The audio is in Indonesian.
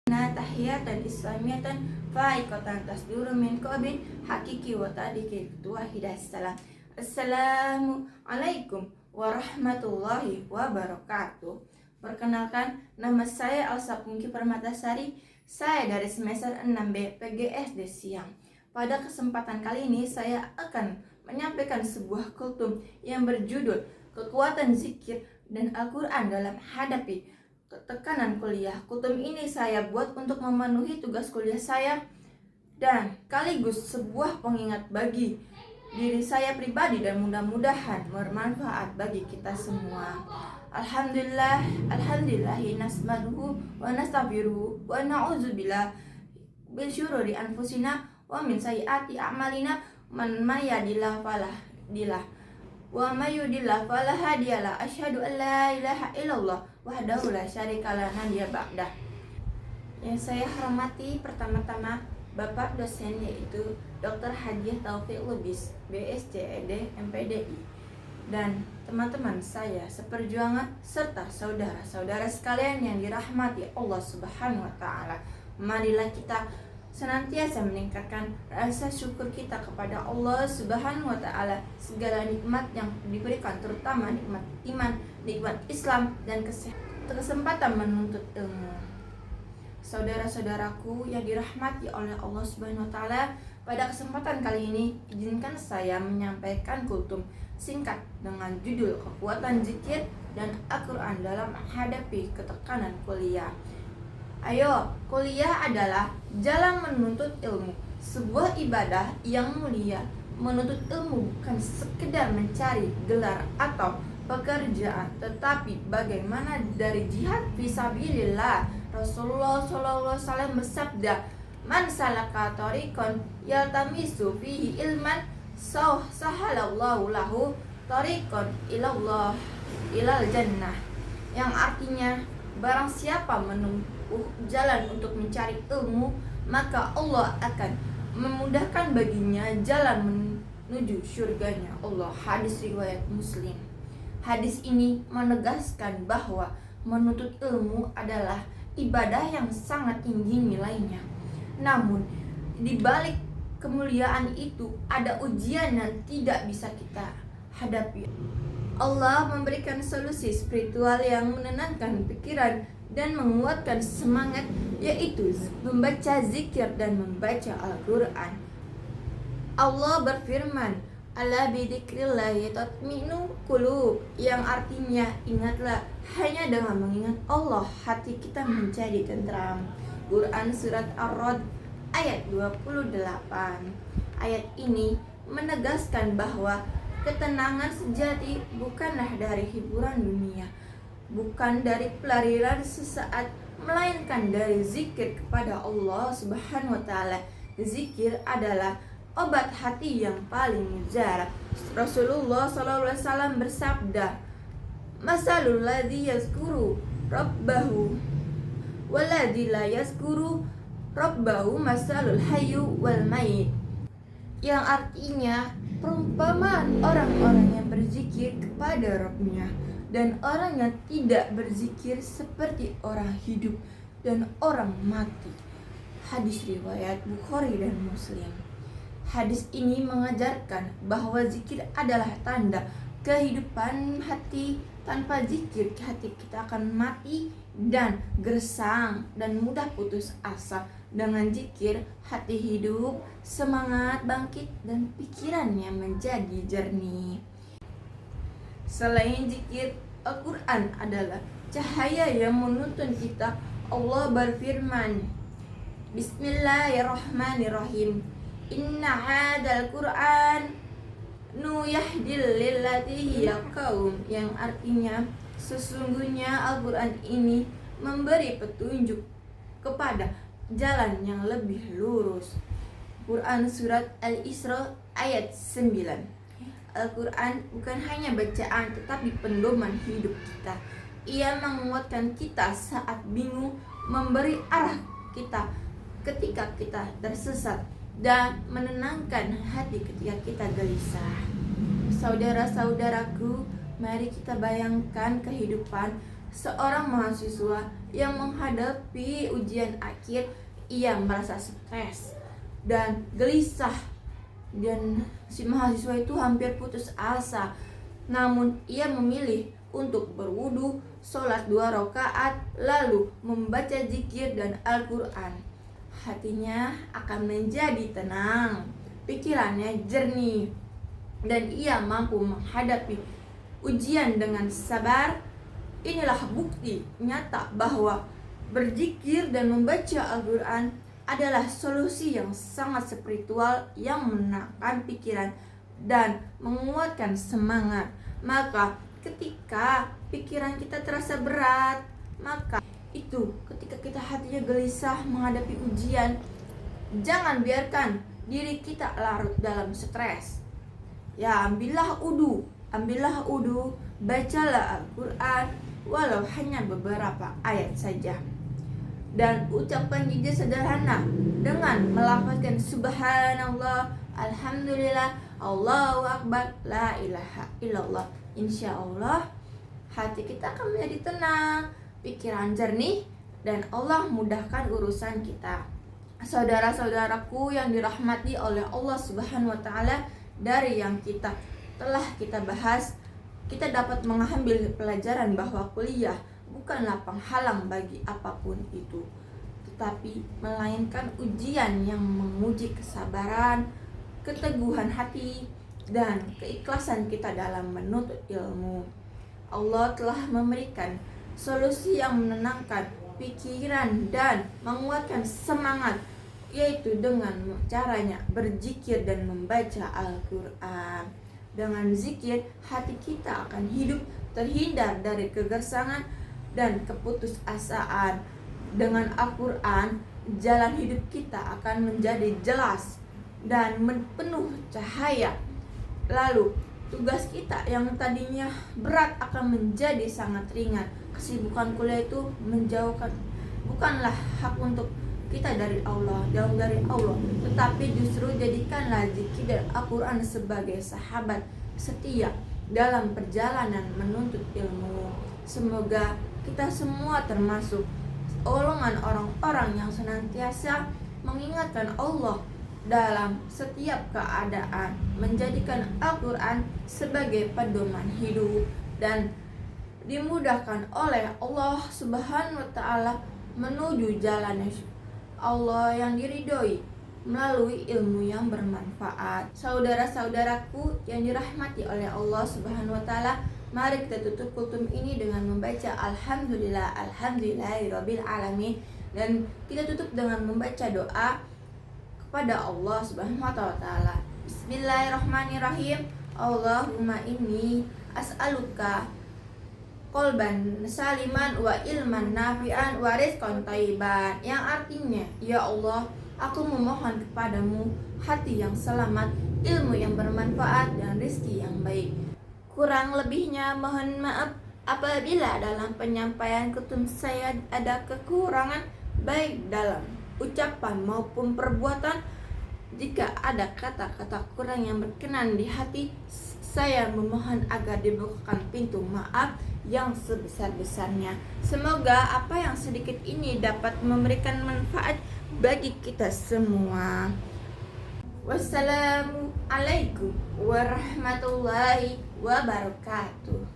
Tahiyatan islamiyatan fa'iqatan tasduru min qabil hakiki wa tadiki wahidah salam. Assalamualaikum warahmatullahi wabarakatuh. Perkenalkan, nama saya Elsa Pungki Permatasari. Saya dari semester 6B PGSD Siang. Pada kesempatan kali ini saya akan menyampaikan sebuah kultum yang berjudul Kekuatan Zikir dan Al-Quran dalam Hadapi Tekanan Kuliah. Kultum ini saya buat untuk memenuhi tugas kuliah saya dan sekaligus sebuah pengingat bagi diri saya pribadi dan mudah-mudahan bermanfaat bagi kita semua. Alhamdulillahi nasmaduhu wa nastaghfiruhu wa na'udzubillah min syururi anfusina wa min sayyiati a'malina man yahdihillahu fala mudilla wa may yudlil fala hadiyalah. Asyhadu an la ilaha illallah wahdahu la syarikalah nabiyya ba'dah. Yang saya hormati pertama-tama Bapak dosen yaitu Dr. Hadiah Taufik Lubis, BSCED MPDI, dan teman-teman saya seperjuangan serta saudara-saudara sekalian yang dirahmati Allah Subhanahu wa taala. Marilah kita senantiasa meningkatkan rasa syukur kita kepada Allah Subhanahu wa taala segala nikmat yang diberikan, terutama nikmat iman, nikmat Islam dan kesempatan menuntut ilmu. Saudara-saudaraku yang dirahmati oleh Allah Subhanahu wa taala, pada kesempatan kali ini izinkan saya menyampaikan kultum singkat dengan judul Kekuatan Zikir dan Al-Quran dalam Menghadapi Ketekanan Kuliah. Ayo, kuliah adalah jalan menuntut ilmu, sebuah ibadah yang mulia. Menuntut ilmu bukan sekedar mencari gelar atau pekerjaan, tetapi bagaimana dari jihad fisabilillah. Rasulullah SAW bersabda, "Man salaka tariqan yaltamisu fihi ilman, sahalallahu lahu tariqan ilal jannah." Yang artinya, barang siapa menempuh jalan untuk mencari ilmu, maka Allah akan memudahkan baginya jalan menuju surganya Allah. Hadis riwayat Muslim. Hadis ini menegaskan bahwa menuntut ilmu adalah ibadah yang sangat tinggi nilainya. Namun, di balik kemuliaan itu ada ujian yang tidak bisa kita hadapi. Allah memberikan solusi spiritual yang menenangkan pikiran dan menguatkan semangat, yaitu membaca zikir dan membaca Al-Quran. Allah berfirman, "Ala bidzikrillahi tatma'innu qulub", yang artinya ingatlah, hanya dengan mengingat Allah hati kita menjadi tentram. Quran surat Ar-Ra'd ayat 28. Ayat ini menegaskan bahwa ketenangan sejati bukanlah dari hiburan dunia, bukan dari pelarian sesaat, melainkan dari zikir kepada Allah Subhanahu wa taala. Zikir adalah obat hati yang paling mujarab. Rasulullah SAW bersabda, "Masalul ladzi yazkuru rabbahu waladzi la yazkuru rabbahu masalul hayyu wal mayit." Yang artinya, perumpamaan orang-orang yang berzikir kepada Rabbnya dan orang yang tidak berzikir seperti orang hidup dan orang mati. Hadis riwayat Bukhari dan Muslim. Hadis ini mengajarkan bahwa zikir adalah tanda kehidupan hati. Tanpa zikir, hati kita akan mati dan gersang dan mudah putus asa. Dengan zikir, hati hidup, semangat bangkit, dan pikirannya menjadi jernih. Selain zikir, Al-Quran adalah cahaya yang menuntun kita. Allah berfirman, "Bismillahirrahmanirrahim. Inna hadzal Qur'an yahdil lillati hiya aqwam", yang artinya sesungguhnya Al-Quran ini memberi petunjuk kepada jalan yang lebih lurus. Quran surat Al-Isra ayat 9. Al-Quran bukan hanya bacaan tetapi pedoman hidup kita. Ia menguatkan kita saat bingung, memberi arah kita ketika kita tersesat, dan menenangkan hati ketika kita gelisah. Saudara-saudaraku, mari kita bayangkan kehidupan seorang mahasiswa yang menghadapi ujian akhir, ia merasa stres dan gelisah, dan si mahasiswa itu hampir putus asa. Namun ia memilih untuk berwudu, sholat 2 rakaat, lalu membaca zikir dan Al-Quran. Hatinya akan menjadi tenang, pikirannya jernih, dan ia mampu menghadapi ujian dengan sabar. Inilah bukti nyata bahwa berzikir dan membaca Al-Quran adalah solusi yang sangat spiritual yang menenangkan pikiran dan menguatkan semangat. Maka ketika pikiran kita terasa berat, maka itu ketika kita hatinya gelisah menghadapi ujian, jangan biarkan diri kita larut dalam stres. Ya, ambillah udu, bacalah Al-Quran walau hanya beberapa ayat saja. Dan ucapan jujur sederhana dengan melafazkan subhanallah, alhamdulillah, Allahu akbar, la ilaha illallah. Insya Allah hati kita akan menjadi tenang, pikiran jernih, dan Allah mudahkan urusan kita. Saudara-saudaraku yang dirahmati oleh Allah Subhanahu wa Ta'ala, dari yang telah kita bahas, kita dapat mengambil pelajaran bahwa kuliah bukanlah penghalang bagi apapun itu, tetapi melainkan ujian yang menguji kesabaran, keteguhan hati, dan keikhlasan kita dalam menuntut ilmu. Allah telah memberikan solusi yang menenangkan pikiran dan menguatkan semangat, yaitu dengan caranya berzikir dan membaca Al-Quran. Dengan zikir, hati kita akan hidup terhindar dari kegersangan dan keputusasaan. Dengan Al-Quran, jalan hidup kita akan menjadi jelas dan penuh cahaya. Lalu, tugas kita yang tadinya berat akan menjadi sangat ringan. Kesibukan kuliah itu bukanlah hak untuk kita dari Allah, jauh dari Allah, tetapi justru jadikanlah zikir dan Al-Quran sebagai sahabat setia dalam perjalanan menuntut ilmu. Semoga kita semua termasuk golongan orang-orang yang senantiasa mengingatkan Allah dalam setiap keadaan, menjadikan Al-Quran sebagai pedoman hidup, dan dimudahkan oleh Allah Subhanahu wa Ta'ala menuju jalan Allah yang diridhoi melalui ilmu yang bermanfaat. Saudara-saudaraku yang dirahmati oleh Allah Subhanahu wa Ta'ala, mari kita tutup kultum ini dengan membaca alhamdulillahirabbil alamin, dan kita tutup dengan membaca doa kepada Allah Subhanahu wa Ta'ala. Bismillahirrahmanirrahim. Allahumma inni as'aluka qalban saliman wa ilman nafi'an wa rizqan thayyiban, yang artinya, ya Allah, aku memohon kepadamu hati yang selamat, ilmu yang bermanfaat, dan rezeki yang baik. Kurang lebihnya mohon maaf apabila dalam penyampaian kutum saya ada kekurangan, baik dalam ucapan maupun perbuatan. Jika ada kata-kata kurang yang berkenan di hati, saya memohon agar dibukakan pintu maaf yang sebesar-besarnya. Semoga apa yang sedikit ini dapat memberikan manfaat bagi kita semua. Wassalamualaikum warahmatullahi wabarakatuh.